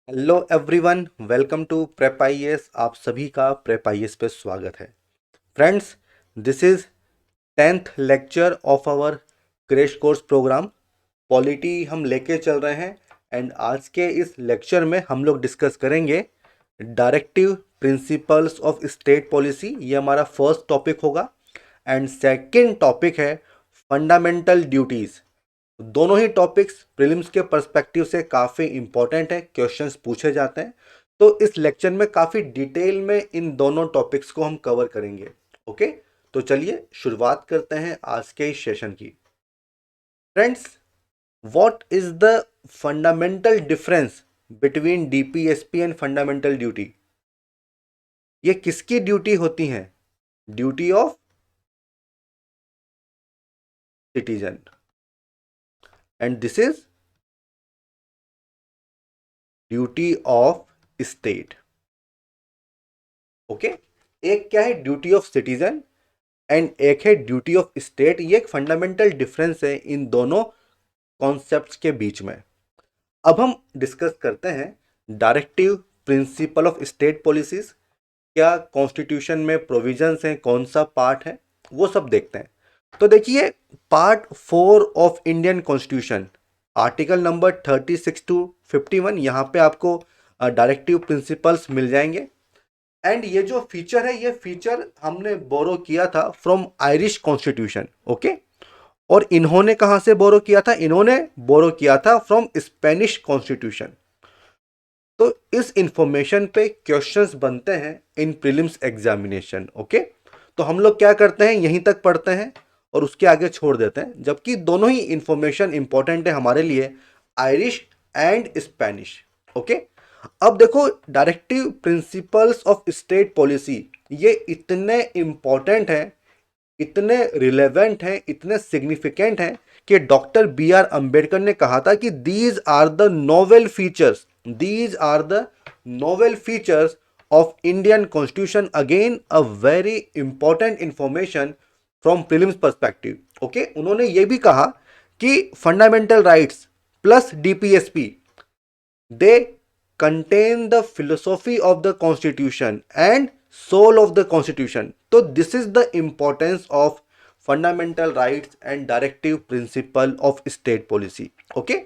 Hello everyone, welcome to prep IAS. आप सभी का प्रेप आईएएस पे स्वागत है। Friends, this is 10th lecture of our crash course program. Polity हम लेके चल रहे हैं एंड आज के इस लेक्चर में हम लोग डिस्कस करेंगे directive principles of state policy. ये हमारा फर्स्ट टॉपिक होगा एंड सेकंड टॉपिक है फंडामेंटल ड्यूटीज़। दोनों ही टॉपिक्स प्रीलिम्स के पर्सपेक्टिव से काफ़ी इंपॉर्टेंट है, क्वेश्चंस पूछे जाते हैं। तो इस लेक्चर में काफ़ी डिटेल में इन दोनों टॉपिक्स को हम कवर करेंगे। ओके, तो चलिए शुरुआत करते हैं आज के इस सेशन की। Friends, what is the fundamental difference between DPSP and fundamental duty? ये किसकी ड्यूटी होती है? Duty of citizen and this is duty of state. Okay, एक क्या है ड्यूटी ऑफ सिटीजन एंड एक है ड्यूटी ऑफ स्टेट। ये एक फंडामेंटल डिफरेंस है इन दोनों कॉन्सेप्ट्स के बीच में। अब हम डिस्कस करते हैं directive principle of state policies. क्या कॉन्स्टिट्यूशन में प्रोविजंस हैं, कौन सा पार्ट है, वो सब देखते हैं। तो देखिए, part 4 of Indian constitution, article number 36 to 51, यहाँ पे आपको डायरेक्टिव प्रिंसिपल्स मिल जाएंगे। एंड ये जो फीचर है, ये फीचर हमने बोरो किया था फ्रॉम आयरिश कॉन्स्टिट्यूशन। ओके, और इन्होंने कहां से बोरो किया था? इन्होंने बोरो किया था फ्रॉम स्पेनिश कॉन्स्टिट्यूशन। तो इस इंफॉर्मेशन पे क्वेश्चंस बनते हैं इन प्रीलिम्स एग्जामिनेशन। ओके, तो हम लोग क्या करते हैं, यहीं तक पढ़ते हैं और उसके आगे छोड़ देते हैं, जबकि दोनों ही इंफॉर्मेशन इंपॉर्टेंट है हमारे लिए, आयरिश एंड स्पेनिश। ओके, अब देखो, directive principles of state policy ये इतने इंपॉर्टेंट हैं, इतने रिलेवेंट हैं, इतने सिग्निफिकेंट हैं कि डॉक्टर बी आर अंबेडकर ने कहा था कि these are the novel features, these are the novel features of Indian constitution. Again a very important information from prelims perspective. Okay, उन्होंने ये भी कहा कि fundamental rights plus DPSP they contain the philosophy of the constitution and soul of the constitution. तो this is the importance of fundamental rights and directive principle of state policy. Okay,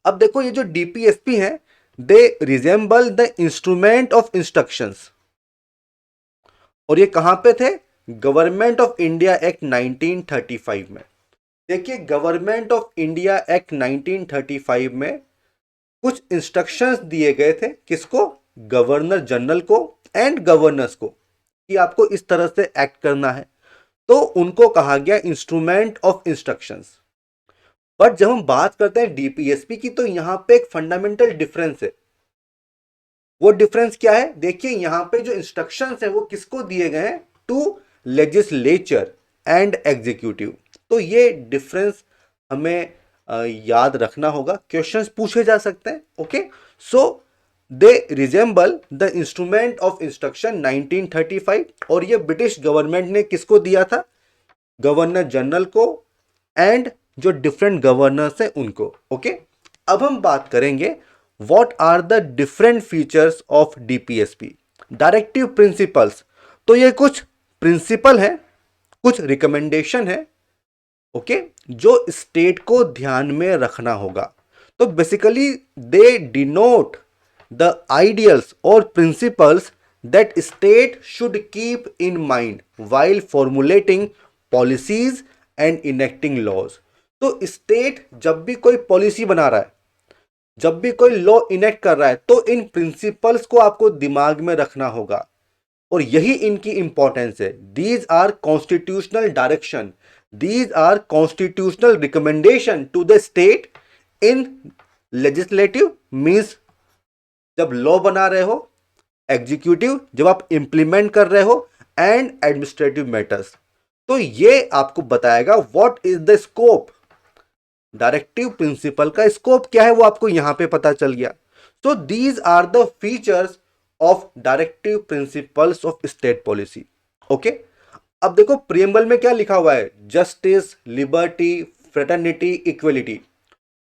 अब देखो, ये जो डीपीएसपी है, दे resemble the instrument of instructions. और ये कहां पे थे? गवर्नमेंट ऑफ इंडिया एक्ट 1935 में। देखिए, गवर्नमेंट ऑफ इंडिया एक्ट 1935 में कुछ इंस्ट्रक्शंस दिए गए थे, किसको? गवर्नर जनरल को एंड गवर्नर्स को, कि आपको इस तरह से एक्ट करना है। तो उनको कहा गया इंस्ट्रूमेंट ऑफ इंस्ट्रक्शंस। बट जब हम बात करते हैं डीपीएसपी की, तो यहां पे एक फंडामेंटल डिफरेंस है। वो डिफरेंस क्या है? देखिए, यहां पे जो इंस्ट्रक्शंस है वो किसको दिए गए हैं? To legislature and executive. तो ये डिफरेंस हमें याद रखना होगा, क्वेश्चंस पूछे जा सकते हैं। Okay, so they resemble the instrument of instruction 1935। और ये ब्रिटिश गवर्नमेंट ने किसको दिया था? गवर्नर जनरल को एंड जो डिफरेंट गवर्नर्स हैं उनको। ओके, अब हम बात करेंगे what are the different features of DPSP, directive principles. तो ये कुछ प्रिंसिपल है, कुछ रिकमेंडेशन है, ओके, जो स्टेट को ध्यान में रखना होगा। तो basically they denote the ideals और principles that state should keep in mind while formulating policies and enacting laws। तो स्टेट जब भी कोई पॉलिसी बना रहा है, जब भी कोई लॉ इनेक्ट कर रहा है, तो इन प्रिंसिपल्स को आपको दिमाग में रखना होगा और यही इनकी इंपॉर्टेंस है। These are constitutional direction, these are constitutional recommendation to the state in legislative means जब लॉ बना रहे हो, एग्जीक्यूटिव जब आप इंप्लीमेंट कर रहे हो, एंड एडमिनिस्ट्रेटिव मैटर्स। तो ये आपको बताएगा what is the scope. Directive principle का स्कोप क्या है वो आपको यहां पे पता चल गया। तो these are the features of directive principles of state policy. Okay, अब देखो प्रियम्बल में क्या लिखा हुआ है? Justice, liberty, fraternity, equality.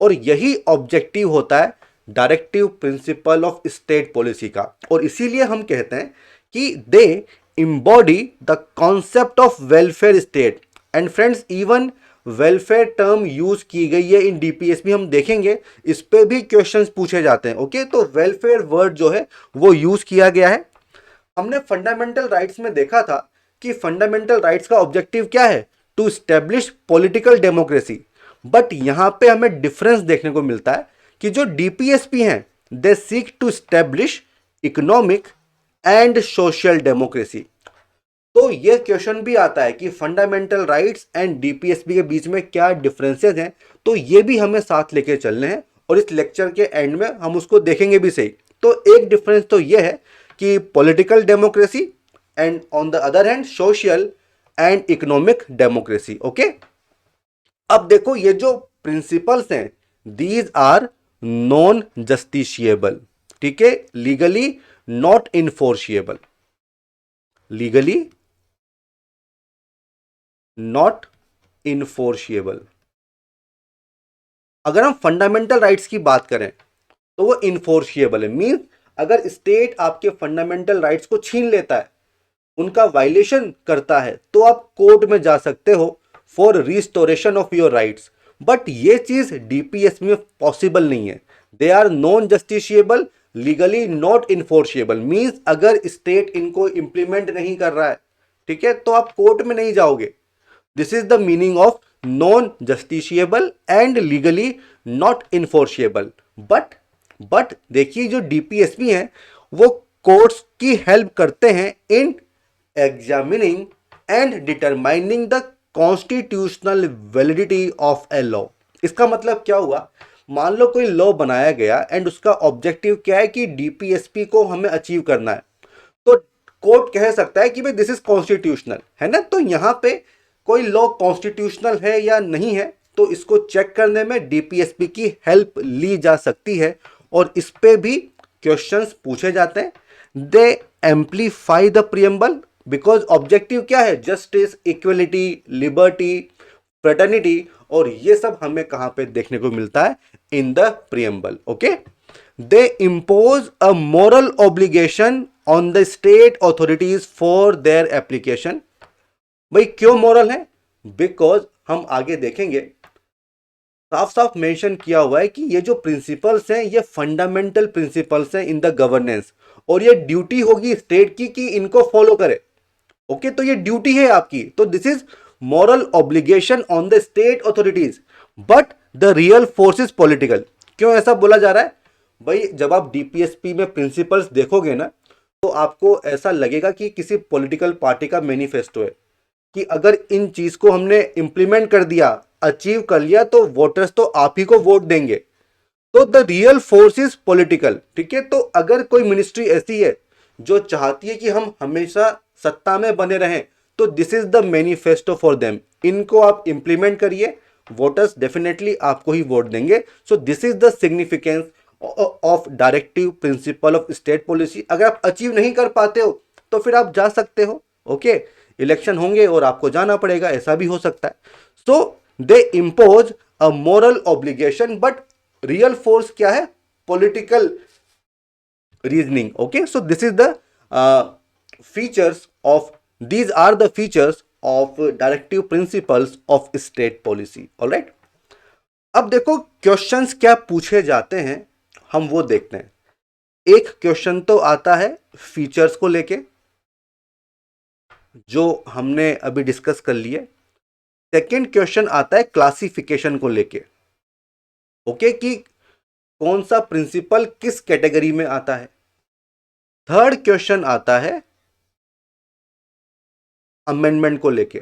और यही ऑब्जेक्टिव होता है directive principle of state policy का, और इसीलिए हम कहते हैं कि they embody the concept of welfare state. And friends, even welfare term use की गई है इन डीपीएसपी, हम देखेंगे इस पे भी क्वेश्चंस पूछे जाते हैं। ओके, तो वेलफेयर वर्ड जो है वो यूज किया गया है। हमने फंडामेंटल राइट्स में देखा था कि फंडामेंटल राइट्स का ऑब्जेक्टिव क्या है, to establish political democracy. But यहां पे हमें डिफरेंस देखने को मिलता है कि जो डीपीएसपी हैं they seek to establish economic and social democracy. तो ये क्वेश्चन भी आता है कि फंडामेंटल राइट्स एंड डीपीएसपी के बीच में क्या डिफरेंसेस हैं, तो ये भी हमें साथ लेके चलने हैं और इस लेक्चर के एंड में हम उसको देखेंगे भी सही। तो एक डिफरेंस तो ये है कि political democracy and on the other hand social and economic democracy. Okay, अब देखो ये जो प्रिंसिपल्स हैं दीज आर नॉन जस्टिशिएबल, ठीक है, लीगली नॉट इनफोर्शिएबल, लीगली नॉट इनफोर्शिएबल। अगर हम फंडामेंटल राइट्स की बात करें तो वो इनफोर्शिएबल है, मींस अगर स्टेट आपके फंडामेंटल राइट्स को छीन लेता है, उनका वायलेशन करता है, तो आप कोर्ट में जा सकते हो for restoration of your rights. But ये चीज डीपीएस में पॉसिबल नहीं है। They are non justiciable, legally not enforceable, means अगर स्टेट इनको इंप्लीमेंट नहीं कर रहा है, ठीक है, तो आप कोर्ट में नहीं जाओगे। This is the meaning of non justiciable and legally not enforceable. But देखिए जो डीपीएसपी हैं वो कोर्ट्स की हेल्प करते हैं in examining and determining the constitutional validity of a law. इसका मतलब क्या हुआ, मान लो कोई लॉ बनाया गया एंड उसका ऑब्जेक्टिव क्या है कि डीपीएसपी को हमें अचीव करना है, तो कोर्ट कह सकता है कि भाई दिस इज कॉन्स्टिट्यूशनल, है ना। तो यहां पे कोई लॉ कॉन्स्टिट्यूशनल है या नहीं है, तो इसको चेक करने में डीपीएसपी की हेल्प ली जा सकती है और इस पे भी क्वेश्चंस पूछे जाते हैं। They amplify the preamble because objective क्या है, जस्टिस, इक्वलिटी, लिबर्टी, फ्रेटर्निटी, और ये सब हमें कहां पे देखने को मिलता है, in the preamble. Okay, they impose a moral obligation on the state authorities for their application. भाई क्यों मोरल है, बिकॉज हम आगे देखेंगे साफ साफ मेंशन किया हुआ है कि ये जो प्रिंसिपल्स हैं ये फंडामेंटल प्रिंसिपल्स हैं इन द गवर्नेंस, और ये ड्यूटी होगी स्टेट की कि इनको फॉलो करे। ओके, तो ये ड्यूटी है आपकी, तो this is moral obligation on the state authorities, but the real force is political. क्यों ऐसा बोला जा रहा है, भाई जब आप डीपीएसपी में प्रिंसिपल्स देखोगे ना तो आपको ऐसा लगेगा कि किसी पॉलिटिकल पार्टी का मैनिफेस्टो है कि अगर इन चीज को हमने इंप्लीमेंट कर दिया, अचीव कर लिया, तो वोटर्स तो आप ही को वोट देंगे। तो the real force is political, ठीक है। तो अगर कोई मिनिस्ट्री ऐसी है जो चाहती है कि हम हमेशा सत्ता में बने रहें, तो this is the manifesto for them, इनको आप इंप्लीमेंट करिए, वोटर्स डेफिनेटली आपको ही वोट देंगे। सो this is the significance of directive principle of state policy. अगर आप अचीव नहीं कर पाते हो तो फिर आप जा सकते हो, ओके, इलेक्शन होंगे और आपको जाना पड़ेगा, ऐसा भी हो सकता है। So they impose a moral obligation, but real force क्या है, political reasoning. Okay, so this is the features of, these are the features of directive principles of state policy. Alright, अब देखो क्वेश्चंस क्या पूछे जाते हैं, हम वो देखते हैं। एक क्वेश्चन तो आता है फीचर्स को लेके, जो हमने अभी डिस्कस कर लिए। सेकंड क्वेश्चन आता है क्लासिफिकेशन को लेके, ओके, कि कौन सा प्रिंसिपल किस कैटेगरी में आता है। थर्ड क्वेश्चन आता है अमेंडमेंट को लेके,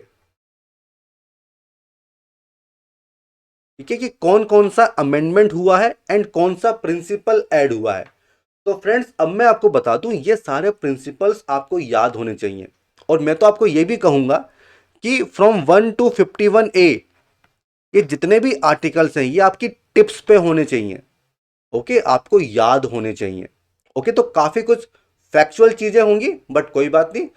ठीक है, कि कौन कौन सा अमेंडमेंट हुआ है एंड कौन सा प्रिंसिपल ऐड हुआ है। तो फ्रेंड्स अब मैं आपको बता दूं, ये सारे प्रिंसिपल्स आपको याद होने चाहिए, और मैं तो आपको ये भी कहूंगा कि फ्रॉम 1 to 51A ये जितने भी आर्टिकल्स हैं ये आपकी टिप्स पे होने चाहिए, ओके, आपको याद होने चाहिए। ओके, तो काफी कुछ फैक्चुअल चीजें होंगी, बट कोई बात नहीं,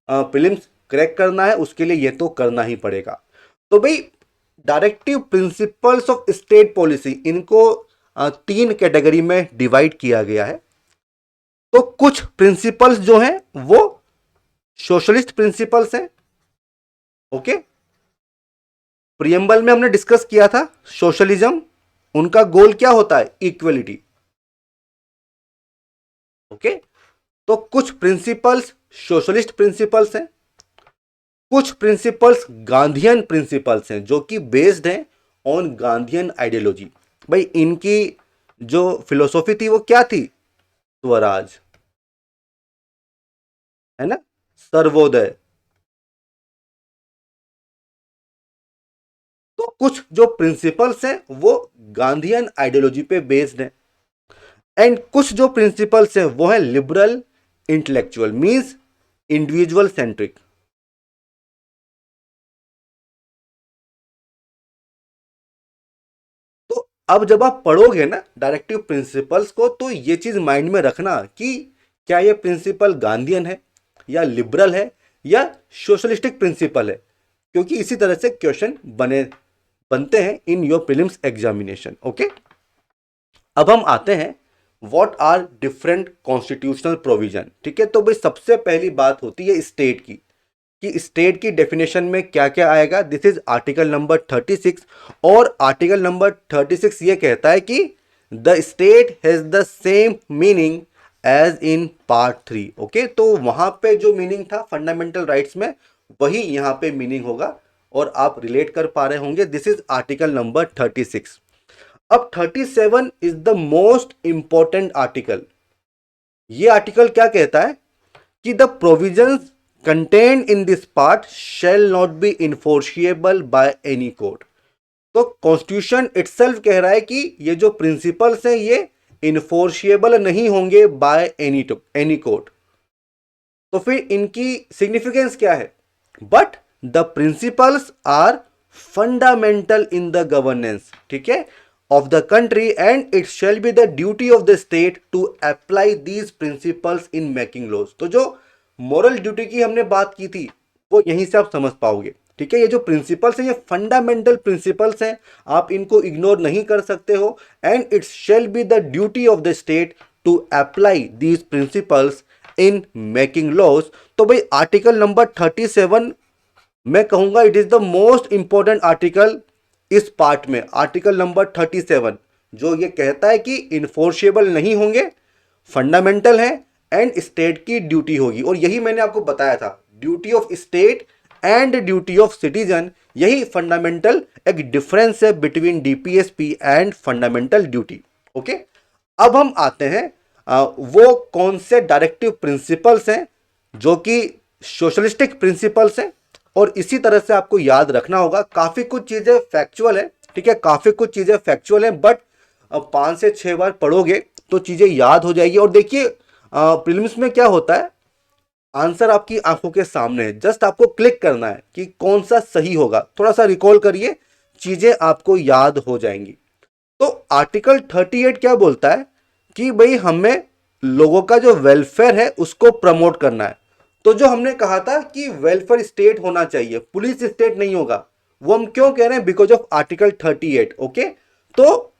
प्रीलिम्स क्रैक करना है उसके लिए ये तो करना ही पड़ेगा। तो भाई directive principles of state policy, इनको तीन कैटेगरी में डिवाइड किया गया है। तो कुछ प्रिंसिपल्स जो हैं वो सोशलिस्ट प्रिंसिपल्स हैं। ओके, प्रियम्बल में हमने डिस्कस किया था सोशलिज्म, उनका गोल क्या होता है? इक्वलिटी। ओके, तो कुछ प्रिंसिपल्स सोशलिस्ट प्रिंसिपल्स हैं, कुछ प्रिंसिपल्स गांधीयन प्रिंसिपल्स हैं जो कि बेस्ड हैं ऑन गांधीयन आइडियोलॉजी। भाई इनकी जो फिलोसॉफी थी वो क्या थी? स्वराज, है ना, सर्वोदय। तो कुछ जो प्रिंसिपल्स हैं वो गांधीयन आइडियोलॉजी पे बेस्ड हैं, एंड कुछ जो प्रिंसिपल्स हैं वो है liberal intellectual, means individual centric. तो अब जब आप पढ़ोगे ना डायरेक्टिव प्रिंसिपल्स को, तो ये चीज माइंड में रखना कि क्या ये प्रिंसिपल गांधीयन है या लिबरल है या सोशलिस्टिक प्रिंसिपल है, क्योंकि इसी तरह से क्वेश्चन बनते हैं in your prelims examination. Okay, अब हम आते हैं what are different constitutional provision. ठीक है, तो भाई सबसे पहली बात होती है स्टेट की, कि स्टेट की डेफिनेशन में क्या क्या आएगा। दिस इज आर्टिकल नंबर 36, और आर्टिकल नंबर 36 ये कहता है कि the state has the same meaning as in part 3। Okay, तो वहां पे जो मीनिंग था फंडामेंटल राइट्स में, वही यहां पे मीनिंग होगा, और आप रिलेट कर पा रहे होंगे। This is article number 36। अब 37 is the most important article. ये आर्टिकल क्या कहता है कि the provisions contained in this part shall not be enforceable by any court। तो कॉन्स्टिट्यूशन इटसेल्फ कह रहा है कि ये जो प्रिंसिपल्स हैं ये इन्फोर्शिएबल नहीं होंगे बाय एनी कोर्ट। तो फिर इनकी सिग्निफिकेंस क्या है? But the principles are fundamental in the governance, ठीक है, of the country, and it shall be the duty of the state to apply these principles in making laws. तो जो moral duty की हमने बात की थी वो यहीं से आप समझ पाओगे। ठीक है, ये जो प्रिंसिपल्स हैं ये फंडामेंटल प्रिंसिपल्स हैं, आप इनको इग्नोर नहीं कर सकते हो, and it shall be the duty of the state to apply these principles in making laws. तो भाई आर्टिकल नंबर 37 मैं कहूंगा it is the most important article इस पार्ट में। आर्टिकल नंबर 37 जो ये कहता है कि इन्फोर्सेबल नहीं होंगे, फंडामेंटल है, एंड स्टेट की ड्यूटी होगी। और यही मैंने आपको बताया था, duty of state and duty of citizen, यही फंडामेंटल एक डिफरेंस है between DPSP and fundamental duty. Okay, अब हम आते हैं वो कौन से डायरेक्टिव प्रिंसिपल्स हैं जो कि सोशलिस्टिक प्रिंसिपल्स हैं। और इसी तरह से आपको याद रखना होगा, काफी कुछ चीजें फैक्चुअल है, ठीक है, काफी कुछ चीजें फैक्चुअल है, बट 5 से 6 बार पढ़ोगे तो चीजें याद हो जाएगी। और देखिए प्रीलिम्स में क्या होता है, आंसर आपकी आंखों के सामने है, जस्ट आपको क्लिक करना है कि कौन सा सही होगा। थोड़ा सा रिकॉल करिए, चीजें आपको याद हो जाएंगी। तो आर्टिकल 38 क्या बोलता है कि भाई हमें लोगों का जो वेलफेयर है उसको प्रमोट करना है। तो जो हमने कहा था कि वेलफेयर स्टेट होना चाहिए, पुलिस स्टेट नहीं होगा, वो हम क्यों कह रहे हैं? Because of article 38। ओके, तो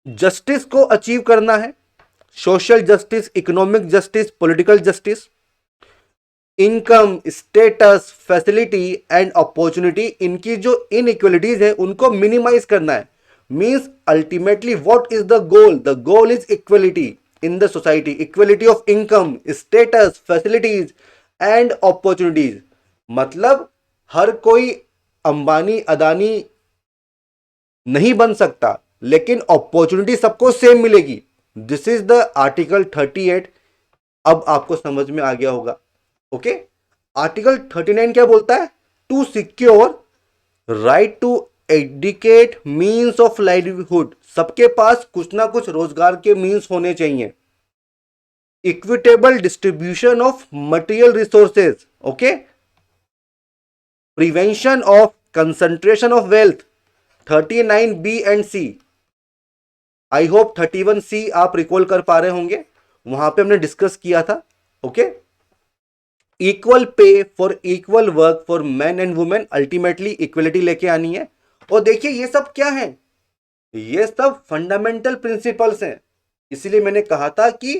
जस्टिस को अचीव करना है, social justice, economic justice, political justice, income, status, facility and opportunity, इनकी जो इनइक्वलिटीज है उनको मिनिमाइज करना है। Means ultimately what is the goal? The goal is equality in the society, equality of income, status, facilities and opportunities. मतलब हर कोई अंबानी अदानी नहीं बन सकता, लेकिन अपॉर्चुनिटी सबको सेम मिलेगी। This is the article 38। अब आपको समझ में आ गया होगा। ओके, आर्टिकल 39 क्या बोलता है? To secure right to adequate means of livelihood, सबके पास कुछ ना कुछ रोजगार के मींस होने चाहिए। Equitable distribution of material resources, okay, prevention of concentration of wealth, 39B and C। I hope 31C आप रिकॉल कर पा रहे होंगे, वहां पे हमने डिस्कस किया था। Okay, equal pay for equal work for man and women, ultimately equality लेके आनी है। और देखिए ये सब क्या है? ये सब फंडामेंटल प्रिंसिपल्स हैं। इसीलिए मैंने कहा था कि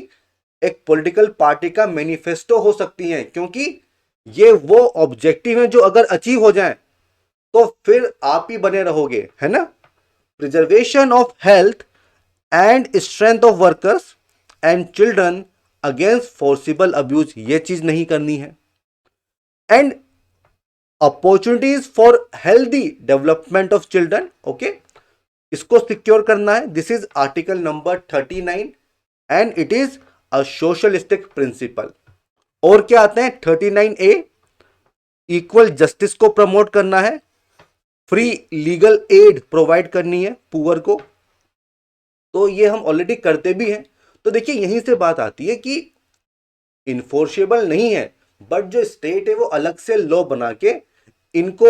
एक पॉलिटिकल पार्टी का मैनिफेस्टो हो सकती हैं, क्योंकि ये वो ऑब्जेक्टिव हैं जो अगर अचीव हो जाएं तो फिर आप ही बने रहोगे, है ना। Preservation of health and strength of workers and children against forcible abuse, ये चीज नहीं करनी है। And opportunities for healthy development of children, okay, इसको सिक्योर करना है। This is article number 39 and it is a socialistic principle. और क्या आते हैं 39A, इक्वल जस्टिस को प्रमोट करना है, फ्री लीगल एड प्रोवाइड करनी है पुअर को, तो ये हम ऑलरेडी करते भी हैं। तो देखिए यहीं से बात आती है कि इन्फोर्सेबल नहीं है, बट जो स्टेट है वो अलग से लॉ बना के इनको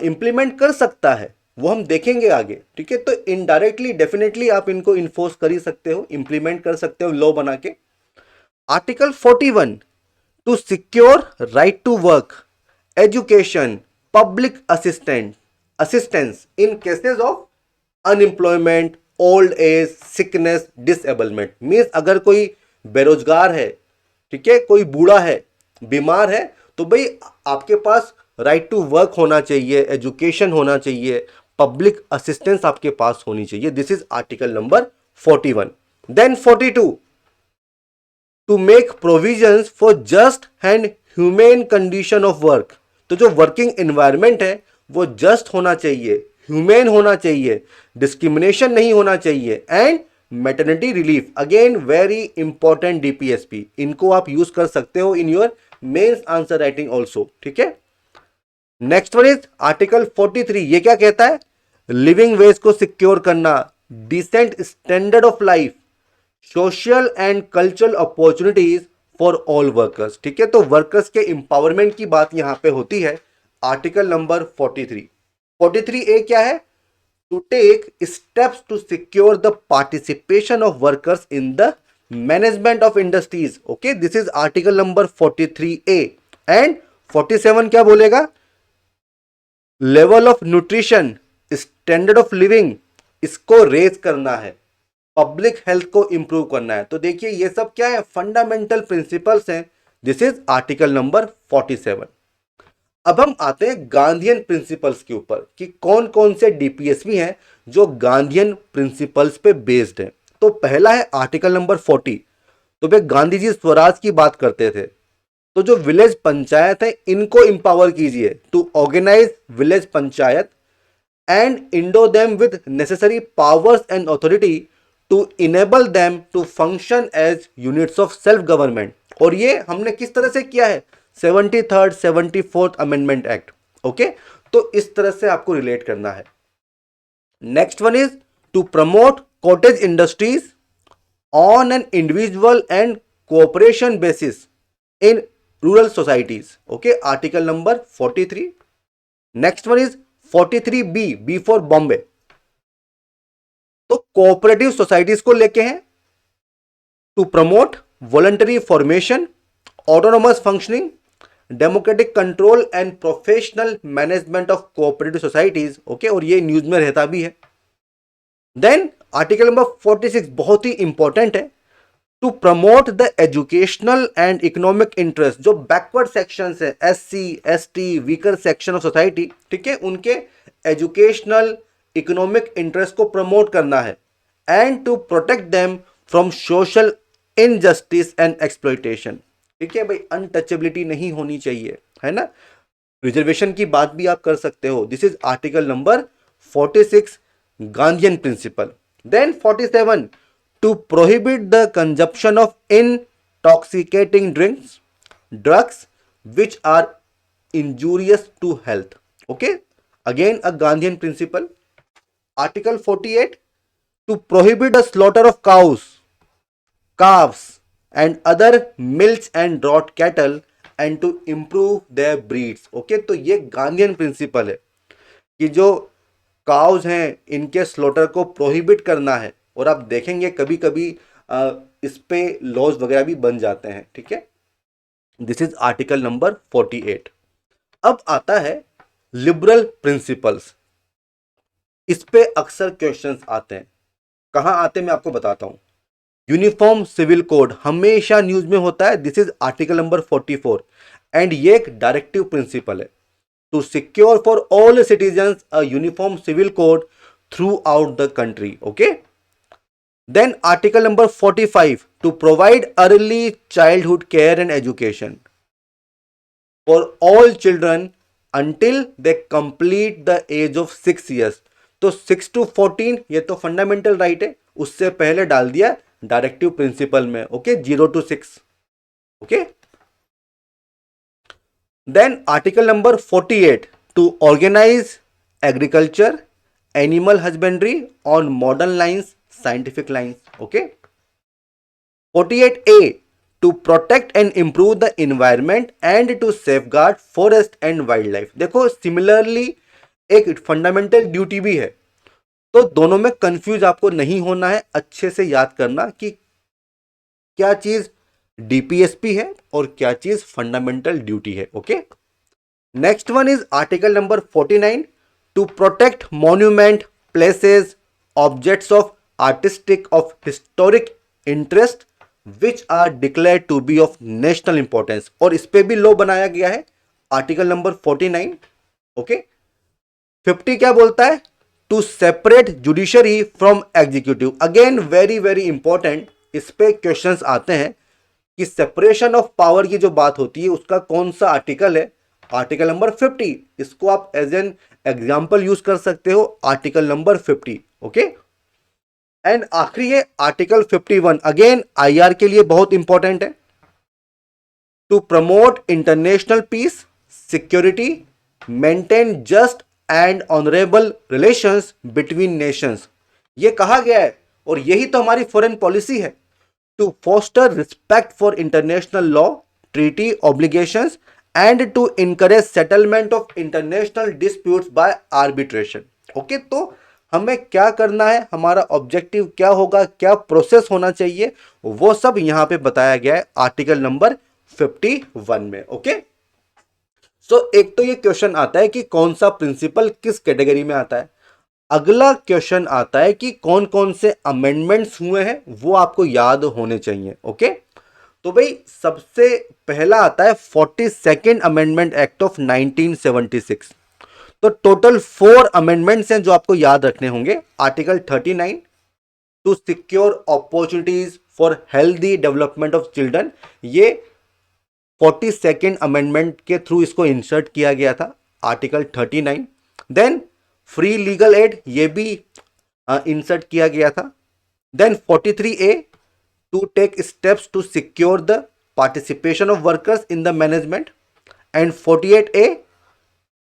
इंप्लीमेंट कर सकता है, वो हम देखेंगे आगे, ठीक है। तो इनडायरेक्टली डेफिनेटली आप इनको इन्फोर्स कर ही सकते हो, इंप्लीमेंट कर सकते हो लॉ बना के। Article 41, to secure right to work, education, public assistance in cases of unemployment, old age, sickness, disablement. Means अगर कोई बेरोजगार है, ठीक है, कोई बूढ़ा है, बीमार है, तो भाई आपके पास राइट टू वर्क होना चाहिए, एजुकेशन होना चाहिए, पब्लिक असिस्टेंस आपके पास होनी चाहिए। This is article number 41। Then 42, to make provisions for just and humane condition of work. तो जो वर्किंग एनवायरमेंट है वो जस्ट होना चाहिए, ह्यूमेन होना चाहिए, डिस्क्रिमिनेशन नहीं होना चाहिए। And maternity relief, again very important DPSP, इनको आप यूज कर सकते हो in your mains answer writing also, ठीक है। Next one is article 43। ये क्या कहता है? लिविंग वेज को सिक्योर करना, decent standard of life, social and cultural opportunities for all workers, ठीक है। तो वर्कर्स के इंपावरमेंट की बात यहां पे होती है, आर्टिकल नंबर 43। 43A क्या है? To take steps to secure the participation of workers in the management of industries, okay, this is article number 43A। And 47 क्या बोलेगा? Level of nutrition, standard of living, इसको रेज करना है, public health को improve करना है। तो देखिए ये सब क्या है? फंडामेंटल प्रिंसिपल्स हैं। This is article number 47। अब हम आते हैं गांधीयन प्रिंसिपल्स के ऊपर कि कौन कौन से डीपीएसपी हैं जो गांधीयन प्रिंसिपल्स पे बेस्ड हैं। तो पहला है आर्टिकल नंबर 40। तो भाई गांधी जी स्वराज की बात करते थे, तो जो विलेज पंचायत है इनको इंपावर कीजिए, to organise village panchayat and endow them with necessary powers and authority to enable them to function as units of self government. और ये हमने किस तरह से किया है? 73rd 74th amendment act, okay. तो इस तरह से आपको रिलेट करना है। Next one is to promote cottage industries on an individual and cooperation basis in rural societies, okay, article number 43। Next one is 43B, B for Bombay. तो cooperative societies को लेके हैं, to promote voluntary formation, autonomous functioning, democratic control and professional management of cooperative societies, okay, और ये news में रहता भी है। देन आर्टिकल नंबर 46 बहुत ही इंपॉर्टेंट है, to promote the educational and economic interest, जो बैकवर्ड सेक्शंस है, SC ST weaker section of society, ठीक है, उनके एजुकेशनल इकोनॉमिक इंटरेस्ट को प्रमोट करना है। And to protect them from social injustice and exploitation, ठीक है भाई, अनटचेबिलिटी नहीं होनी चाहिए, है ना। रिजर्वेशन की बात भी आप कर सकते हो। This is article number 46, Gandhian principle. Then 47, to prohibit the consumption of intoxicating drinks, drugs which are injurious to health, okay, again a Gandhian principle. Article 48, to prohibit the slaughter of cows, calves and other milch and draught cattle and to improve their breeds, okay। तो ये Gandhian principal है कि जो cause हैं इनके slaughter को prohibit करना है। और आप देखेंगे कभी कभी इस पे लॉज वगैरह भी बन जाते हैं, ठीक है। This is article number 48। अब आता है लिबरल प्रिंसिपल्स। इस पे अक्सर क्वेश्चंस आते हैं। कहाँ आते हैं मैं आपको बताता हूं। यूनिफॉर्म सिविल कोड हमेशा न्यूज में होता है, this is article number 44 and ये एक डायरेक्टिव प्रिंसिपल है to secure for all citizens a uniform civil code throughout the country. Okay, then article number 45 to provide early childhood care and education for all children until they complete the age of 6 years। तो 6 to 14 ये तो fundamental right है, उससे पहले डाल दिया directive principle में। Okay, 0 to 6। Okay, then article number 48 to organise agriculture animal husbandry on modern lines scientific lines. Okay, 48A to protect and improve the environment and to safeguard forest and wildlife. देखो similarly एक fundamental duty भी है, तो दोनों में confuse आपको नहीं होना है, अच्छे से याद करना कि क्या चीज डीपीएसपी है और क्या चीज फंडामेंटल ड्यूटी है। Okay, next one is article number 49 to protect monument places objects of artistic of historic interest which are declare to be of national importance, और इस पे भी लॉ बनाया गया है आर्टिकल नंबर 49। ओके, 50 क्या बोलता है, to separate judiciary from executive. Again very very important, इस पे क्वेश्चंस आते हैं कि सेपरेशन ऑफ पावर की जो बात होती है उसका कौन सा आर्टिकल है, आर्टिकल नंबर 50। इसको आप एज एन एग्जाम्पल यूज कर सकते हो, आर्टिकल नंबर 50। ओके, एंड आखिरी है आर्टिकल 51, अगेन आईआर के लिए बहुत इंपॉर्टेंट है, to promote international peace security maintain just and honourable relations between nations. ये कहा गया है और यही तो हमारी फॉरेन पॉलिसी है, to foster respect for international law treaty obligations and to encourage settlement of international disputes by arbitration. Okay, तो हमें क्या करना है, हमारा ऑब्जेक्टिव क्या होगा, क्या प्रोसेस होना चाहिए, वो सब यहां पे बताया गया है आर्टिकल नंबर 51 में। ओके, सो एक तो ये क्वेश्चन आता है कि कौन सा प्रिंसिपल किस कैटेगरी में आता है। अगला क्वेश्चन आता है कि कौन कौन से अमेंडमेंट्स हुए हैं, वो आपको याद होने चाहिए। ओके, तो भाई सबसे पहला आता है 42nd अमेंडमेंट एक्ट ऑफ 1976। तो टोटल 4 अमेंडमेंट्स हैं जो आपको याद रखने होंगे। Article 39 to secure opportunities for healthy development of children, ये 42nd अमेंडमेंट के थ्रू इसको इंसर्ट किया गया था, article 39। Then free legal aid, ये भी इंसर्ट किया गया था। Then 43A to take steps to secure the participation of workers in the management, and 48A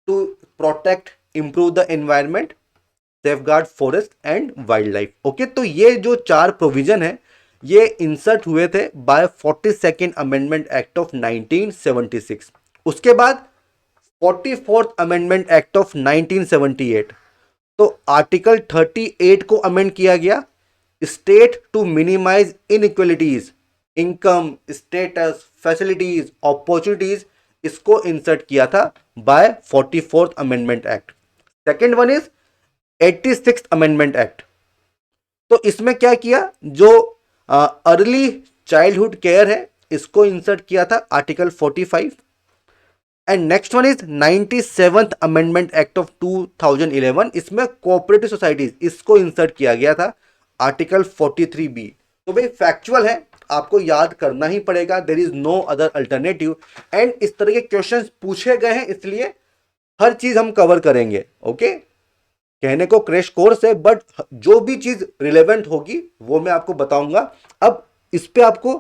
to protect improve the environment safeguard forest and wildlife. Okay, तो ये जो 4 provision है ये इंसर्ट हुए थे bye 42nd amendment act of 1976। उसके बाद 44th amendment act of 1978, तो आर्टिकल 38 को अमेंड किया गया, state to minimise inequalities income status facilities opportunities, इसको इंसर्ट किया था by 44th amendment act. Second one is 86th amendment act. तो इसमें क्या किया, जो अर्ली चाइल्डहुड केयर है इसको इंसर्ट किया था article 45। And next one is 97th amendment act of 2011, इसमें कोऑपरेटिव सोसाइटीज इसको इंसर्ट किया गया था आर्टिकल 43B। तो भाई फैक्चुअल है, आपको याद करना ही पड़ेगा, there is no other alternative. And इस तरह के क्वेश्चंस पूछे गए हैं इसलिए हर चीज हम कवर करेंगे। ओके, कहने को क्रैश कोर्स है बट जो भी चीज रिलेवेंट होगी वो मैं आपको बताऊंगा। अब इस पे आपको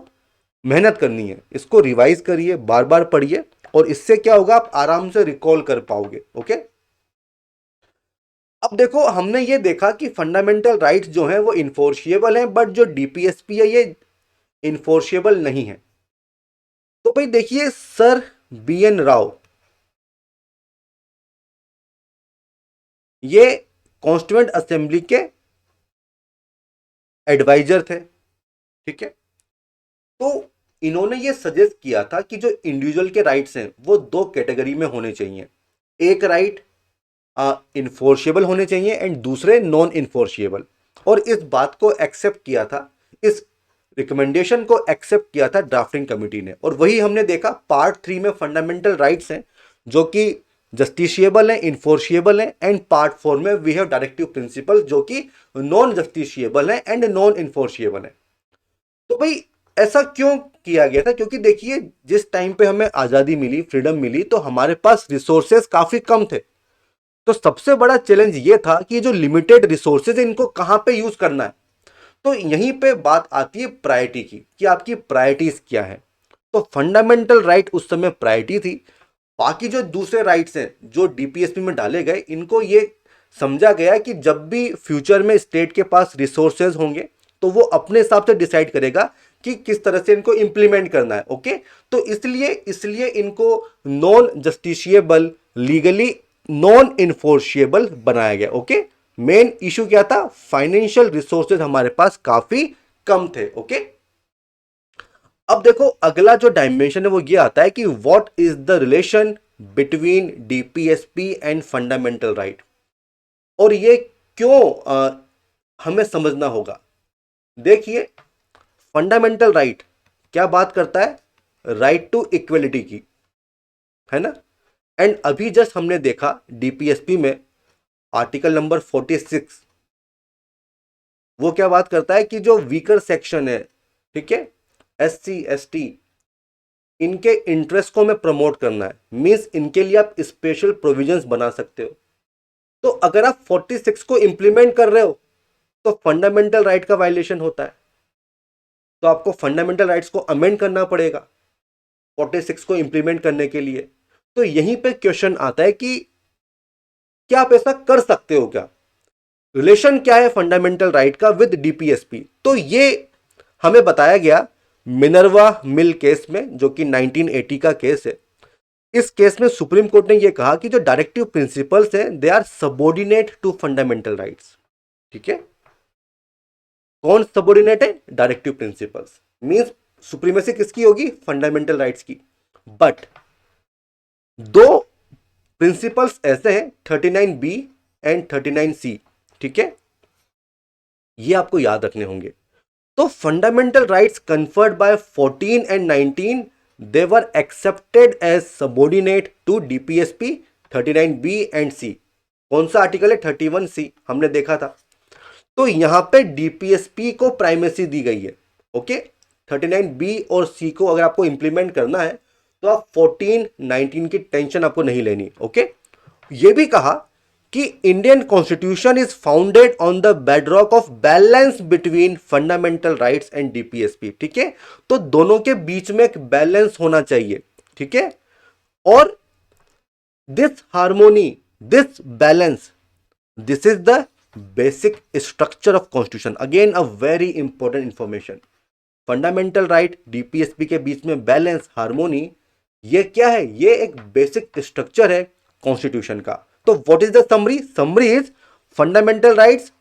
मेहनत करनी है, इसको रिवाइज करिए, बार बार पढ़िए, और इससे क्या होगा आप आराम से रिकॉल कर पाओगे। ओके, अब देखो हमने ये देखा कि फंडामेंटल राइट्स जो हैं वो इन्फोर्शिएबल हैं, बट जो डीपीएसपी है ये इन्फोर्शिएबल नहीं है। तो भाई देखिए सर BN राव ये कॉन्स्टिट्यूएंट असेंबली के एडवाइजर थे, ठीक है। तो इन्होंने ये सजेस्ट किया था कि जो इंडिविजुअल के राइट्स हैं वो 2 कैटेगरी में होने चाहिए। एक राइट इन्फोर्शिएबल होने चाहिए एंड दूसरे नॉन इन्फोर्शिएबल। और इस बात को एक्सेप्ट किया था, इस रिकमेंडेशन को एक्सेप्ट किया था ड्राफ्टिंग कमेटी ने। और वही हमने देखा पार्ट 3 में फंडामेंटल राइट्स हैं जो कि जस्टिशिएबल है, इन्फोर्शिएबल है, एंड पार्ट 4 में वी हैव डायरेक्टिव प्रिंसिपल जो कि नॉन जस्टिशिएबल है एंड नॉन इन्फोर्शिएबल है। तो भाई ऐसा क्यों किया गया था? क्योंकि देखिए जिस टाइम पे हमें आजादी मिली, फ्रीडम मिली, तो हमारे पास रिसोर्सेज काफी कम थे। तो सबसे बड़ा चैलेंज ये था कि जो लिमिटेड रिसोर्सेज है इनको कहां पे यूज करना है। तो यहीं पे बात आती है प्रायोरिटी की कि आपकी प्रायोरिटीज क्या है। तो फंडामेंटल राइट उस समय प्रायोरिटी थी। बाकी जो दूसरे राइट्स हैं जो डीपीएसपी में डाले गए, इनको ये समझा गया कि जब भी फ्यूचर में स्टेट के पास रिसोर्सेज होंगे तो वो अपने हिसाब से डिसाइड करेगा कि किस तरह से इनको इंप्लीमेंट करना है। ओके, तो इसलिए इसलिए इनको नॉन जस्टिशिएबल, लीगली नॉन इन्फोर्शिएबल बनाया गया। ओके, मेन इशू क्या था? फाइनेंशियल रिसोर्सेज हमारे पास काफी कम थे। ओके, अब देखो अगला जो डायमेंशन है वो ये आता है कि what is the relation between DPSP and fundamental right, और ये क्यों हमें समझना होगा। देखिए फंडामेंटल राइट क्या बात करता है? राइट टू इक्वलिटी की, है ना। एंड अभी जस्ट हमने देखा डीपीएसपी में आर्टिकल नंबर 46, वो क्या बात करता है कि जो वीकर सेक्शन है, ठीक है, एससी एसटी, इनके इंटरेस्ट को हमें प्रमोट करना है। मींस इनके लिए आप स्पेशल प्रोविजंस बना सकते हो। तो अगर आप 46 को इंप्लीमेंट कर रहे हो तो फंडामेंटल राइट का वायलेशन होता है, तो आपको फंडामेंटल राइट्स को अमेंड करना पड़ेगा 46 को इंप्लीमेंट करने के लिए। तो यहीं पे क्वेश्चन आता है कि क्या आप ऐसा कर सकते हो क्या? रिलेशन क्या है फंडामेंटल राइट का विद डीपीएसपी? तो ये हमें बताया गया मिनर्वा मिल केस में, जो कि 1980 का केस है। इस केस में सुप्रीम कोर्ट ने यह कहा कि जो डायरेक्टिव प्रिंसिपल्स हैं they are subordinate to fundamental rights. ठीक है, कौन सबऑर्डिनेट है? Directive principles. मींस सुप्रीमेसी किसकी होगी? फंडामेंटल राइट्स की। बट दो प्रिंसिपल्स ऐसे हैं 39B एंड 39C, ठीक है, ये आपको याद रखने होंगे। तो fundamental rights conferred by 14 and 19 they were accepted as subordinate to DPSP 39B and C। कौन सा आर्टिकल है? 31C, हमने देखा था। तो यहां पे डीपीएसपी को प्राइमेसी दी गई है। ओके, 39B और C को अगर आपको इंप्लीमेंट करना है तो आप 14 19 की टेंशन आपको नहीं लेनी। ओके, ये भी कहा कि Indian constitution is founded on the bedrock of balance between fundamental rights and DPSP. ठीक है, तो दोनों के बीच में एक बैलेंस होना चाहिए। ठीक है, और this harmony, this balance, this is the basic structure of constitution. Again a very important information. Fundamental right DPSP के बीच में बैलेंस, हार्मोनी, ये क्या है? ये एक बेसिक स्ट्रक्चर है कॉन्स्टिट्यूशन का। तो what is the summary? Summary is fundamental rights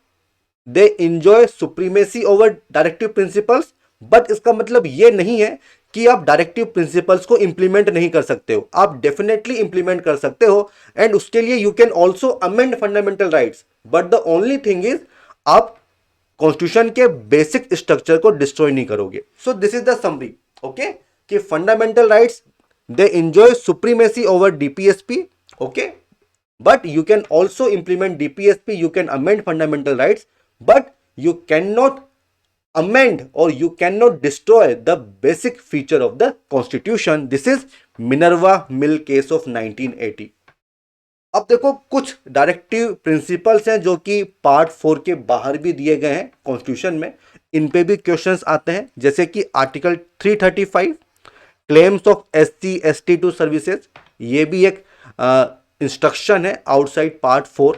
they enjoy supremacy over directive principles. But इसका मतलब ये नहीं है कि आप डायरेक्टिव प्रिंसिपल्स को इंप्लीमेंट नहीं कर सकते हो। आप डेफिनेटली इंप्लीमेंट कर सकते हो एंड उसके लिए you can also amend fundamental rights. But the only thing is आप कॉन्स्टिट्यूशन के बेसिक स्ट्रक्चर को डिस्ट्रॉय नहीं करोगे। So this is the summary. Okay, कि fundamental rights they enjoy supremacy over DPSP. Okay, but you can also implement DPSP, you can amend fundamental rights, but you cannot amend or you cannot destroy the basic feature of the constitution. This is Minerva Mill case of 1980. अब देखो कुछ directive principles हैं जो कि part 4 के बाहर भी दिए गए हैं कॉन्स्टिट्यूशन में, इन पे भी क्वेश्चंस आते हैं। जैसे कि article 335 claims of SC ST to services, ये भी एक इंस्ट्रक्शन है आउटसाइड पार्ट 4।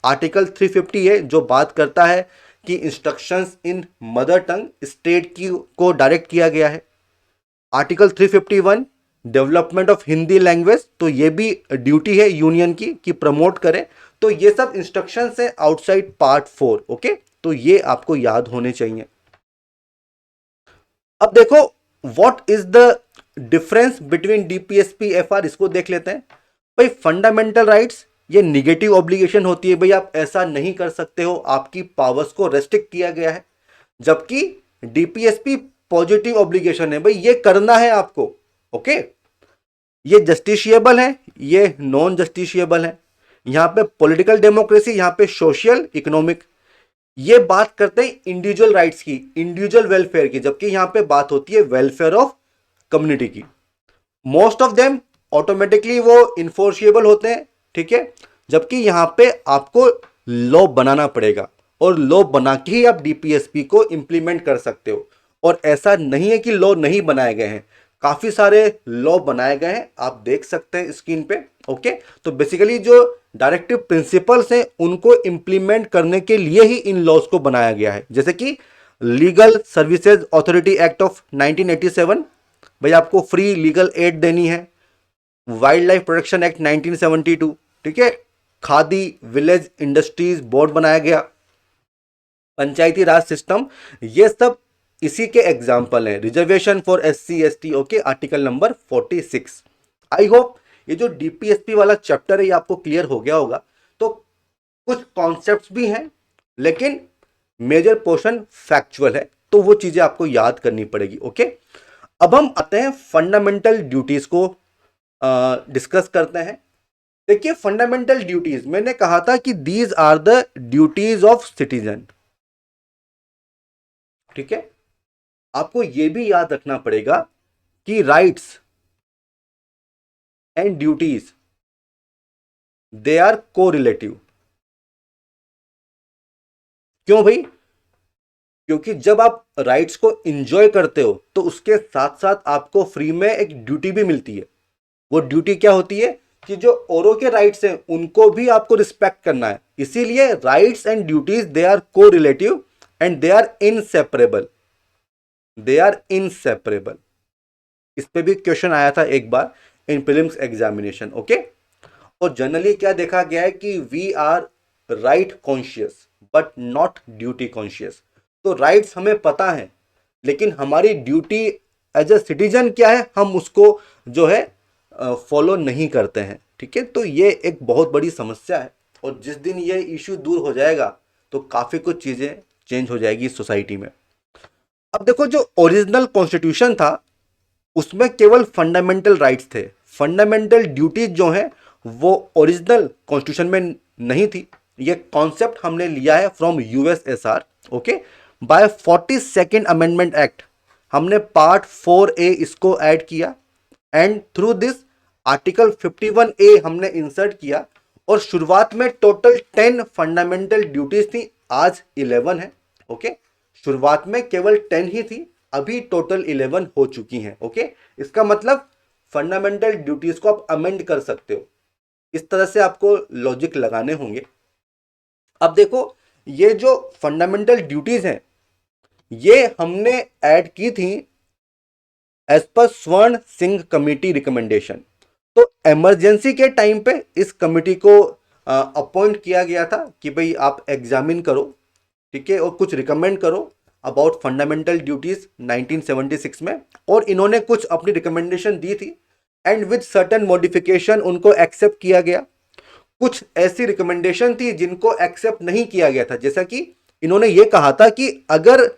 आर्टिकल 350 है जो बात करता है कि इंस्ट्रक्शंस इन मदर टंग स्टेट की को डायरेक्ट किया गया है। Article 351 development of Hindi language, तो ये भी ड्यूटी है यूनियन की कि प्रमोट करें। तो ये सब इंस्ट्रक्शंस हैं आउटसाइड पार्ट 4। ओके, तो ये आपको याद होने चाहिए। अब देखो what is the difference between DPSP FR, इसको देख लेते हैं। भाई फंडामेंटल राइट्स ये निगेटिव ऑब्लिगेशन होती है, भाई आप ऐसा नहीं कर सकते हो, आपकी पावर्स को रेस्ट्रिक्ट किया गया है। जबकि डीपीएसपी पॉजिटिव ऑब्लिगेशन है, भाई ये करना है आपको। ओके, ये जस्टिशिएबल है, ये नॉन जस्टिशिएबल है। यहां पे पॉलिटिकल डेमोक्रेसी, यहां पे सोशल इकोनॉमिक। ये बात करते हैं इंडिविजुअल राइट्स की, इंडिविजुअल वेलफेयर की, जबकि यहां पे बात होती है वेलफेयर ऑफ कम्युनिटी की। मोस्ट ऑफ देम ऑटोमेटिकली वो इन्फोर्सिएबल होते हैं, ठीक है। जबकि यहां पे आपको लॉ बनाना पड़ेगा, और लॉ बना के ही आप डीपीएसपी को इंप्लीमेंट कर सकते हो। और ऐसा नहीं है कि लॉ नहीं बनाए गए हैं, काफी सारे लॉ बनाए गए हैं, आप देख सकते हैं स्क्रीन पे। ओके, तो बेसिकली जो डायरेक्टिव प्रिंसिपल्स हैं उनको इंप्लीमेंट करने के लिए ही इन लॉज को बनाया गया है। जैसे कि legal services authority act of 1987, भाई आपको फ्री लीगल एड देनी है। वाइल्ड लाइफ प्रोटेक्शन एक्ट 1972, ठीक है। खादी विलेज इंडस्ट्रीज बोर्ड बनाया गया। पंचायती राज सिस्टम, ये सब इसी के एग्जाम्पल हैं। Reservation for SC ST, okay, article number 46। I hope ये जो डीपीएसपी वाला चैप्टर है ये आपको क्लियर हो गया होगा। तो कुछ कॉन्सेप्ट्स भी हैं, लेकिन मेजर पोर्शन फैक्चुअल है, तो वो चीजें आपको याद करनी पड़ेगी। ओके, अब हम आते हैं फंडामेंटल ड्यूटीज को डिस्कस करते हैं। देखिए, फंडामेंटल ड्यूटीज, मैंने कहा था कि these are the duties of citizen, ठीक है। आपको यह भी याद रखना पड़ेगा कि rights and duties they are correlative. क्यों भाई? क्योंकि जब आप राइट्स को एंजॉय करते हो तो उसके साथ साथ आपको फ्री में एक ड्यूटी भी मिलती है। वो ड्यूटी क्या होती है कि जो औरों के राइट्स हैं उनको भी आपको रिस्पेक्ट करना है। इसीलिए rights and duties they are correlative and they are inseparable, they are inseparable. इस पे भी क्वेश्चन आया था एक बार इन प्रीलिम्स एग्जामिनेशन। ओके, और जनरली क्या देखा गया है कि we are right conscious but not duty conscious. तो राइट्स हमें पता है, लेकिन हमारी ड्यूटी एज अ सिटीजन क्या है, हम उसको जो है फॉलो नहीं करते हैं, ठीक है। तो ये एक बहुत बड़ी समस्या है, और जिस दिन ये इश्यू दूर हो जाएगा तो काफ़ी कुछ चीज़ें चेंज हो जाएगी सोसाइटी में। अब देखो, जो ओरिजिनल कॉन्स्टिट्यूशन था उसमें केवल फंडामेंटल राइट्स थे। फंडामेंटल ड्यूटीज जो हैं वो ओरिजिनल कॉन्स्टिट्यूशन में नहीं थी। ये कॉन्सेप्ट हमने लिया है from USSR. Okay, by 42nd amendment act हमने पार्ट 4A इसको ऐड किया, and through this article 51A हमने इंसर्ट किया। और शुरुआत में टोटल 10 फंडामेंटल ड्यूटीज थी, आज 11 है। ओके, शुरुआत में केवल 10 ही थी, अभी टोटल 11 हो चुकी हैं। ओके, इसका मतलब फंडामेंटल ड्यूटीज को आप अमेंड कर सकते हो। इस तरह से आपको लॉजिक लगाने होंगे। अब देखो, ये जो फंडामेंटल ड्यूटीज हैं ये हमने ऐड की थी एज पर स्वर्ण सिंह कमेटी रिकमेंडेशन। तो इमरजेंसी के टाइम पे इस कमेटी को अपॉइंट किया गया था कि भाई आप एग्जामिन करो, ठीक है, और कुछ रिकमेंड करो अबाउट फंडामेंटल ड्यूटीज 1976 में। और इन्होंने कुछ अपनी रिकमेंडेशन दी थी, एंड विद सर्टेन मॉडिफिकेशन उनको एक्सेप्ट किया गया। कुछ ऐसी रिकमेंडेशन थी जिनको एक्सेप्ट नहीं किया गया था, जैसा कि इन्होंने ये कहा था कि अगर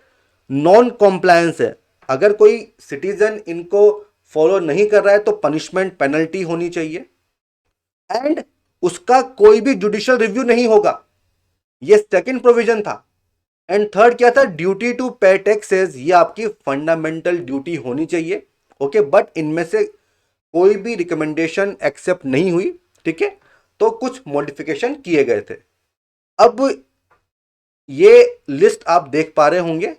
नॉन कॉम्प्लायंस है, अगर कोई सिटीजन इनको फॉलो नहीं कर रहा है तो पनिशमेंट पेनल्टी होनी चाहिए, एंड उसका कोई भी जुडिशियल रिव्यू नहीं होगा। ये सेकंड प्रोविजन था। एंड थर्ड क्या था? ड्यूटी टू पे टैक्सेस, ये आपकी फंडामेंटल ड्यूटी होनी चाहिए। ओके, बट इनमें से कोई भी रिकमेंडेशन एक्सेप्ट नहीं हुई, ठीक है, तो कुछ मॉडिफिकेशन किए गए थे। अब ये लिस्ट आप देख पा रहे होंगे।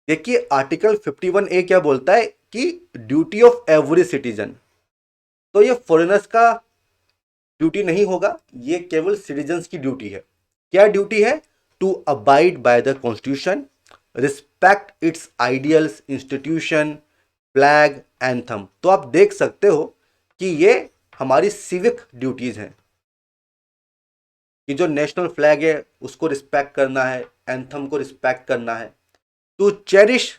देखिए, आर्टिकल 51A क्या बोलता है कि ड्यूटी ऑफ एवरी सिटीजन। तो ये फॉरेनर्स का ड्यूटी नहीं होगा, ये केवल सिटीजन्स की ड्यूटी है। क्या ड्यूटी है? To abide by the constitution, respect its ideals, institution, flag, anthem. तो आप देख सकते हो कि ये हमारी सिविक ड्यूटीज हैं कि जो नेशनल फ्लैग है उसको रिस्पेक्ट करना है, एंथम को रिस्पेक्ट करना है, to cherish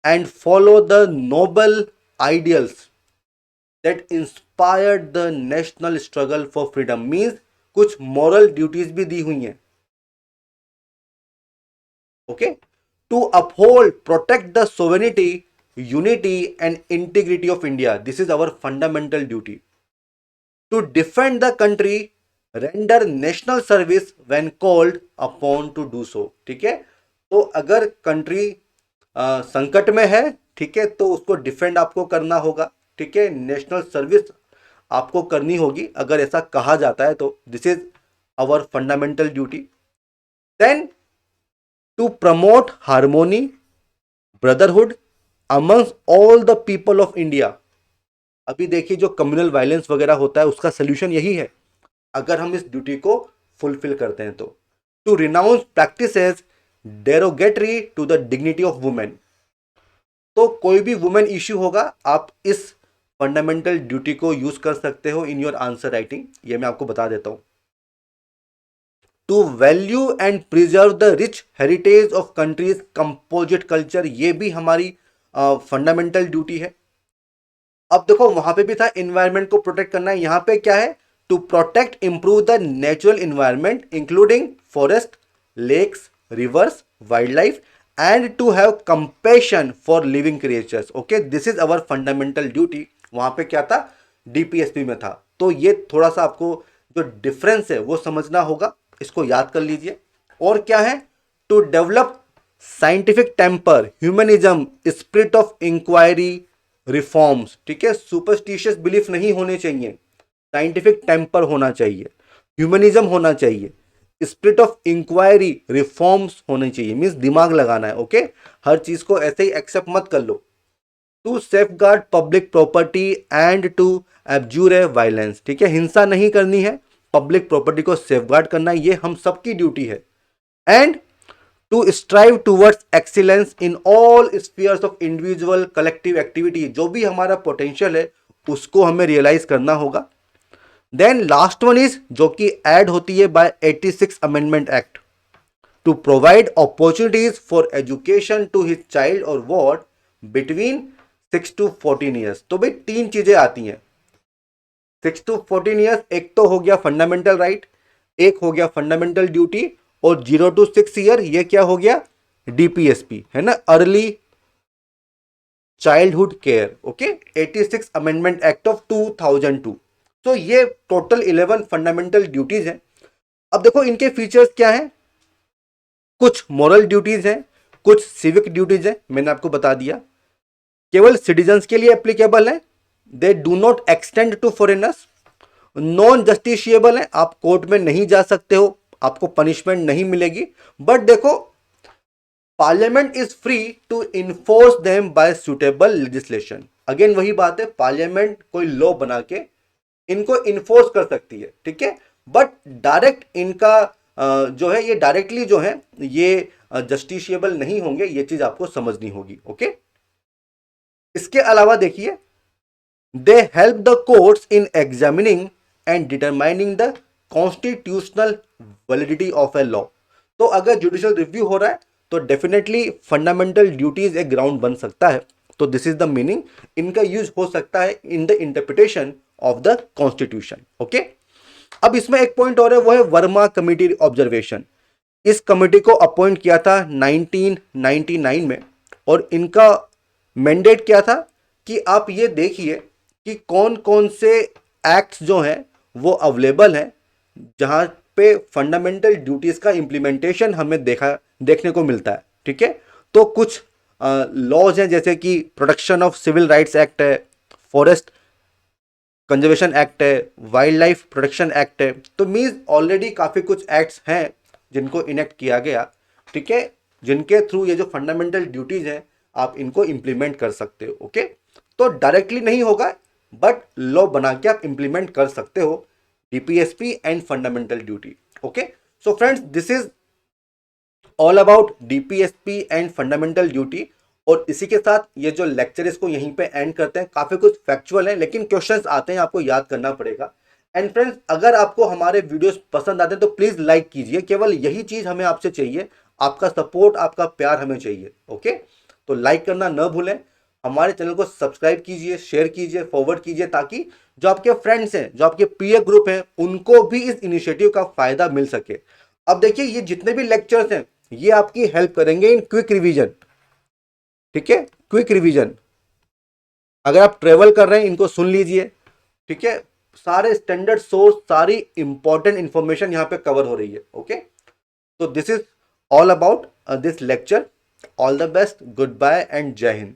and follow the noble ideals that inspired the national struggle for freedom, means कुछ मॉरल ड्यूटीज भी दी हुई हैं. Okay, to uphold protect the sovereignty, unity and integrity of India, this is our fundamental duty. To defend the country, render national service when called upon to do so. ठीक है, तो अगर country संकट में है, ठीक है, तो उसको डिफेंड आपको करना होगा. ठीक है, नेशनल सर्विस आपको करनी होगी अगर ऐसा कहा जाता है तो. This is our fundamental duty. Then to promote harmony, brotherhood amongst all the people of India. अभी देखिए जो कम्युनल वायलेंस वगैरह होता है उसका सोल्यूशन यही है अगर हम इस ड्यूटी को फुलफिल करते हैं तो. To renounce practices derogatory to the dignity of women. तो कोई भी वुमेन इश्यू होगा आप इस फंडामेंटल ड्यूटी को यूज कर सकते हो इन योर आंसर राइटिंग, ये मैं आपको बता देता हूं. To value and preserve the rich heritage of country's composite culture, ये भी हमारी फंडामेंटल ड्यूटी है. अब देखो वहां पे भी था इन्वायरमेंट को प्रोटेक्ट करना है, यहां पे क्या है, to protect improve the natural environment including forest, lakes, rivers, wild life and to have compassion for living creatures. Okay, this is our fundamental duty. वहां पे क्या था, डीपीएसपी में था. तो ये थोड़ा सा आपको जो डिफरेंस है वो समझना होगा, इसको याद कर लीजिए. और क्या है, to develop scientific temper, humanism, spirit of inquiry, reforms. ठीक है, सुपरस्टिशियस बिलीफ नहीं होने चाहिए, साइंटिफिक टेम्पर होना चाहिए, ह्यूमनिज्म होना चाहिए, स्पिरिट ऑफ इंक्वायरी, रिफॉर्म्स होने चाहिए, मीन्स दिमाग लगाना है. ओके, हर चीज को ऐसे ही एक्सेप्ट मत कर लो. To safeguard public property and to abjure violence. ठीक है, हिंसा नहीं करनी है, पब्लिक प्रॉपर्टी को सेफ गार्ड करना है, ये हम सबकी ड्यूटी है. And to strive towards excellence in all spheres of individual collective activity, जो भी हमारा पोटेंशियल है उसको हमें रियलाइज करना होगा. देन लास्ट वन इज जो कि ऐड होती है by 86 amendment act, to provide opportunities for education to his child और वार्ड बिटवीन 6 to 14 ईयर्स. तो भाई तीन चीजें आती हैं 6 to 14 ईयर्स, एक तो हो गया फंडामेंटल राइट, एक हो गया फंडामेंटल ड्यूटी, और 0 to 6 ईयर ये क्या हो गया, डीपीएसपी है ना, early childhood care. Okay, 86 amendment act of 2002. तो ये टोटल 11 फंडामेंटल ड्यूटीज हैं. अब देखो इनके फीचर्स क्या हैं, कुछ मॉरल ड्यूटीज हैं, कुछ सिविक ड्यूटीज हैं, मैंने आपको बता दिया, केवल सिटीजन्स के लिए एप्लीकेबल है, they do not extend to foreigners, non justiciable है, आप कोर्ट में नहीं जा सकते हो, आपको पनिशमेंट नहीं मिलेगी. बट देखो parliament is free to enforce them by suitable legislation. Again वही बात है, पार्लियामेंट कोई लॉ बना के इनको इन्फोर्स कर सकती है. ठीक है, बट डायरेक्ट इनका जो है ये डायरेक्टली जो है ये जस्टिशिएबल नहीं होंगे, ये चीज आपको समझनी होगी. ओके, इसके अलावा देखिए, they help the courts in examining and determining the constitutional validity of a law. तो अगर जुडिशियल रिव्यू हो रहा है तो डेफिनेटली फंडामेंटल ड्यूटीज एक ग्राउंड बन सकता है. तो दिस इज द मीनिंग, इनका यूज हो सकता है in the interpretation of the constitution. Okay, अब इसमें एक पॉइंट और है, वो है वर्मा कमिटी ऑब्जर्वेशन. इस कमिटी को अपॉइंट किया था 1999 में, और इनका मैंडेट क्या था कि आप ये देखिए कि कौन कौन से एक्ट्स जो हैं वो अवेलेबल हैं जहां पे फंडामेंटल ड्यूटीज का इंप्लीमेंटेशन हमें देखने को मिलता है. ठीक है, तो कुछ लॉज हैं जैसे कि protection of civil rights act है, फॉरेस्ट कंजर्वेशन एक्ट है, वाइल्ड लाइफ प्रोटेक्शन एक्ट है. तो मीन्स ऑलरेडी काफ़ी कुछ एक्ट्स हैं जिनको इनेक्ट किया गया. ठीक है, जिनके थ्रू ये जो फंडामेंटल ड्यूटीज हैं आप इनको इंप्लीमेंट कर सकते हो. ओके, तो डायरेक्टली नहीं होगा बट लॉ बना के आप इंप्लीमेंट कर सकते हो DPSP and fundamental duty. Okay, so friends this is all about DPSP and fundamental duty. और इसी के साथ ये जो लेक्चर इसको यहीं पे एंड करते हैं. काफी कुछ फैक्चुअल है लेकिन क्वेश्चंस आते हैं, आपको याद करना पड़ेगा. एंड फ्रेंड्स अगर आपको हमारे वीडियोस पसंद आते हैं तो प्लीज लाइक कीजिए, केवल यही चीज हमें आपसे चाहिए, आपका सपोर्ट आपका प्यार हमें चाहिए. ओके, तो लाइक करना न भूलें. हमारे चैनल को सब्सक्राइब कीजिए, शेयर कीजिए, फॉरवर्ड कीजिए, ताकि जो आपके फ्रेंड्स हैं, जो आपके पीयर ग्रुप हैं, उनको भी इस इनिशिएटिव का फायदा मिल सके। अब देखिए, ये जितने भी लेक्चर्स हैं ये आपकी हेल्प करेंगे इन क्विक रिवीजन। ठीक है, क्विक रिवीजन। अगर आप ट्रेवल कर रहे हैं इनको सुन लीजिए। ठीक है, सारे स्टैंडर्ड सोर्स, सारी इंपॉर्टेंट इंफॉर्मेशन यहां पे कवर हो रही है। ओके, तो this is all about this lecture. All the best, good bye and Jai Hind.